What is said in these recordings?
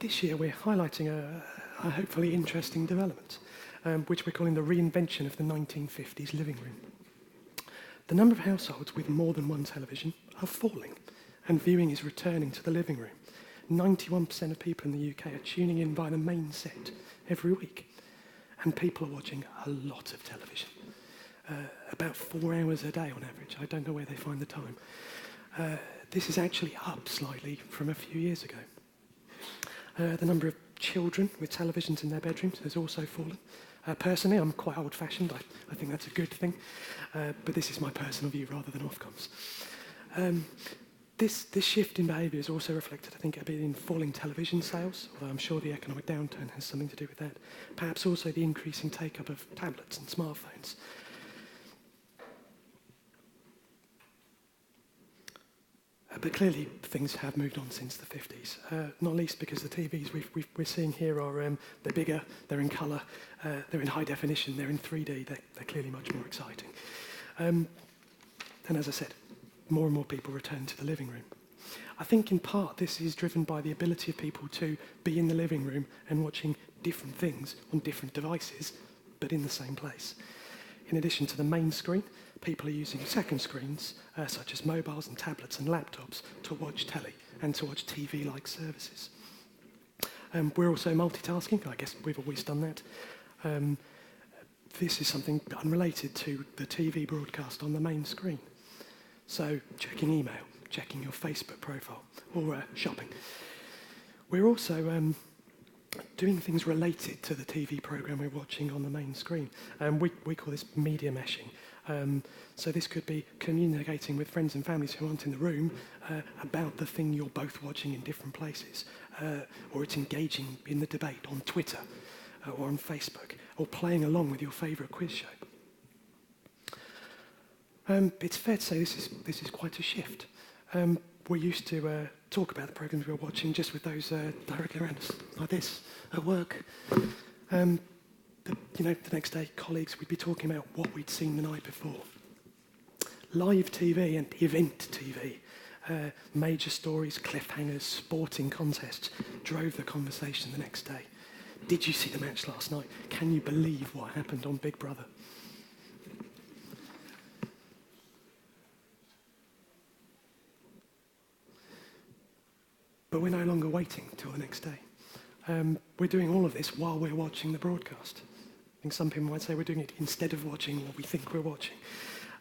this year we're highlighting a hopefully interesting development, which we're calling the reinvention of the 1950s living room. The number of households with more than one television are falling, and viewing is returning to the living room. 91% of people in the UK are tuning in by the main set every week, and people are watching a lot of television. About 4 hours a day on average. I don't know where they find the time. This is actually up slightly from a few years ago. The number of children with televisions in their bedrooms has also fallen. Personally, I'm quite old-fashioned. I think that's a good thing. But this is my personal view rather than Ofcom's. This shift in behaviour is also reflected, I think, a bit in falling television sales, although I'm sure the economic downturn has something to do with that. Perhaps also the increasing take-up of tablets and smartphones. But clearly, things have moved on since the 50s, not least because the TVs we're seeing here are they're bigger, they're in colour, they're in high definition, they're in 3D, they're clearly much more exciting. And as I said, more and more people return to the living room. I think in part this is driven by the ability of people to be in the living room and watching different things on different devices, but in the same place. In addition to the main screen, people are using second screens, such as mobiles and tablets and laptops, to watch telly and to watch TV-like services. We're also multitasking. I guess we've always done that. This is something unrelated to the TV broadcast on the main screen. So, checking email, checking your Facebook profile, or shopping. We're also doing things related to the TV programme we're watching on the main screen. We call this media meshing. So this could be communicating with friends and families who aren't in the room about the thing you're both watching in different places. Or it's engaging in the debate on Twitter or on Facebook, or playing along with your favourite quiz show. It's fair to say this is quite a shift. We used to talk about the programmes we were watching just with those directly around us, like this, at work. The next day, colleagues, we'd be talking about what we'd seen the night before. Live TV and event TV, major stories, cliffhangers, sporting contests drove the conversation the next day. Did you see the match last night? Can you believe what happened on Big Brother? But we're no longer waiting till the next day. We're doing all of this while we're watching the broadcast. I think some people might say we're doing it instead of watching what we think we're watching.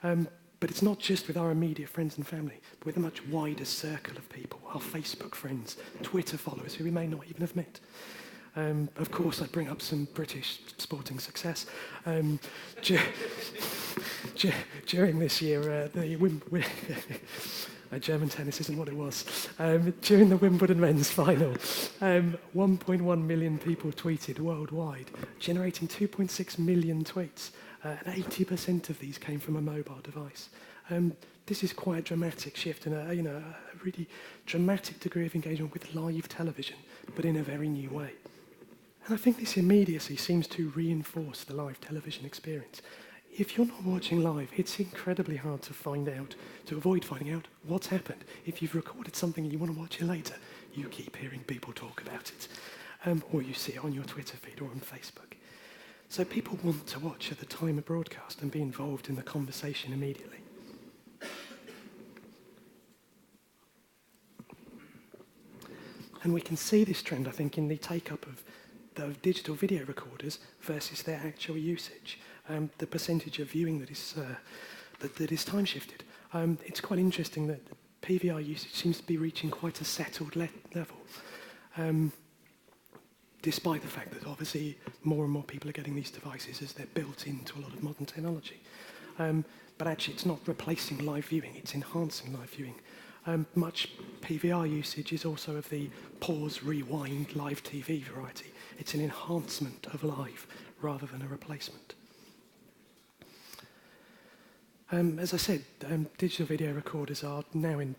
But it's not just with our immediate friends and family, but with a much wider circle of people, our Facebook friends, Twitter followers who we may not even have met. Of course, I'd bring up some British sporting success. During this year, German tennis isn't what it was. During the Wimbledon men's final, 1.1 million people tweeted worldwide, generating 2.6 million tweets, and 80% of these came from a mobile device. This is quite a dramatic shift and a really dramatic degree of engagement with live television, but in a very new way. And I think this immediacy seems to reinforce the live television experience. If you're not watching live, it's incredibly hard to avoid finding out what's happened. If you've recorded something and you want to watch it later, you keep hearing people talk about it. Or you see it on your Twitter feed or on Facebook. So people want to watch at the time of broadcast and be involved in the conversation immediately. And we can see this trend, I think, in the take-up of digital video recorders versus their actual usage. The percentage of viewing that is time-shifted. It's quite interesting that PVR usage seems to be reaching quite a settled level, despite the fact that obviously more and more people are getting these devices as they're built into a lot of modern technology. But actually it's not replacing live viewing, it's enhancing live viewing. Much PVR usage is also of the pause, rewind, live TV variety. It's an enhancement of live rather than a replacement. As I said, digital video recorders are now in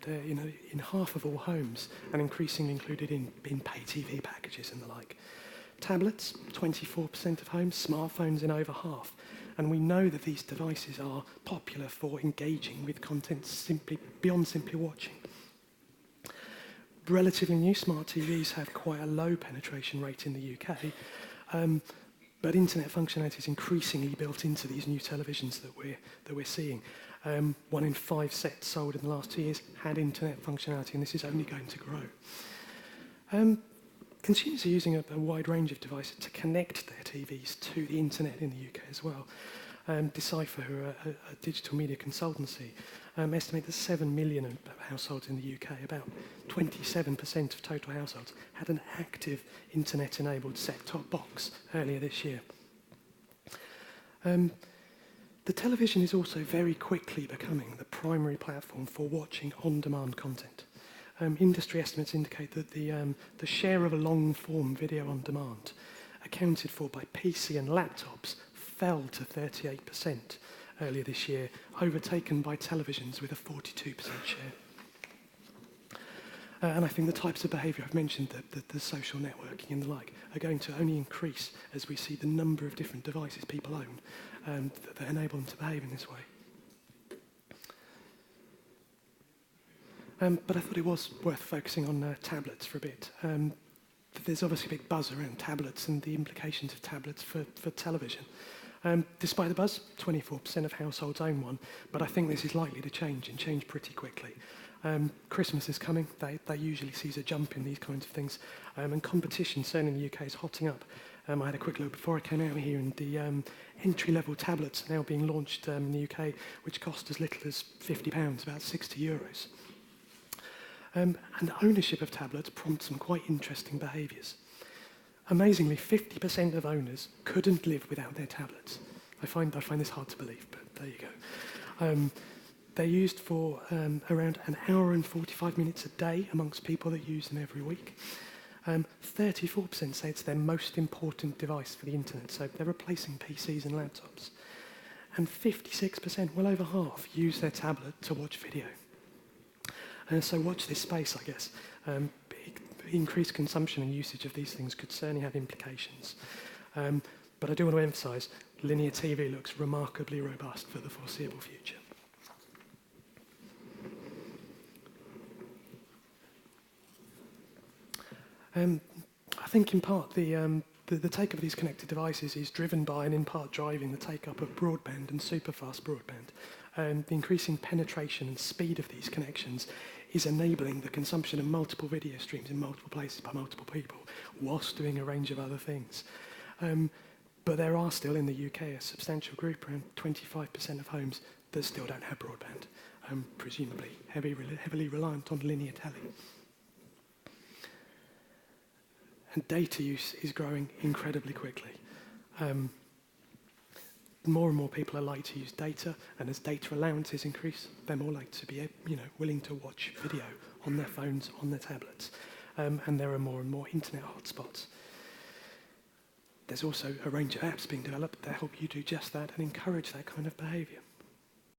half of all homes and increasingly included in pay TV packages and the like. Tablets, 24% of homes, smartphones in over half. And we know that these devices are popular for engaging with content beyond simply watching. Relatively new smart TVs have quite a low penetration rate in the UK, but internet functionality is increasingly built into these new televisions that we're seeing. 1 in 5 sets sold in the last 2 years had internet functionality, and this is only going to grow. Consumers are using a wide range of devices to connect their TVs to the internet in the UK as well. Decipher, who are a digital media consultancy, estimate that 7 million households in the UK, about 27% of total households, had an active internet-enabled set-top box earlier this year. The television is also very quickly becoming the primary platform for watching on-demand content. Industry estimates indicate that the share of a long-form video on demand accounted for by PC and laptops fell to 38% earlier this year, overtaken by televisions with a 42% share. And I think the types of behaviour I've mentioned, the social networking and the like, are going to only increase as we see the number of different devices people own that enable them to behave in this way. But I thought it was worth focusing on tablets for a bit. There's obviously a big buzz around tablets and the implications of tablets for television. Despite the buzz, 24% of households own one, but I think this is likely to change and change pretty quickly. Christmas is coming. They usually sees a jump in these kinds of things, and competition, certainly in the UK, is hotting up. I had a quick look before I came out here, and the entry-level tablets are now being launched in the UK, which cost as little as £50, about €60. And ownership of tablets prompts some quite interesting behaviours. Amazingly, 50% of owners couldn't live without their tablets. I find this hard to believe, but there you go. They're used for around an hour and 45 minutes a day amongst people that use them every week. 34% say it's their most important device for the internet, so they're replacing PCs and laptops. And 56%, well over half, use their tablet to watch video. So watch this space, I guess. Increased consumption and usage of these things could certainly have implications. But I do want to emphasise, linear TV looks remarkably robust for the foreseeable future. I think in part the take-up of these connected devices is driven by and in part driving the take-up of broadband and superfast broadband. The increasing penetration and speed of these connections is enabling the consumption of multiple video streams in multiple places by multiple people, whilst doing a range of other things. But there are still in the UK a substantial group, around 25% of homes, that still don't have broadband, presumably heavily reliant on linear telly. And data use is growing incredibly quickly. More and more people are likely to use data, and as data allowances increase, they're more likely to be willing to watch video on their phones, on their tablets. And there are more and more internet hotspots. There's also a range of apps being developed that help you do just that and encourage that kind of behaviour.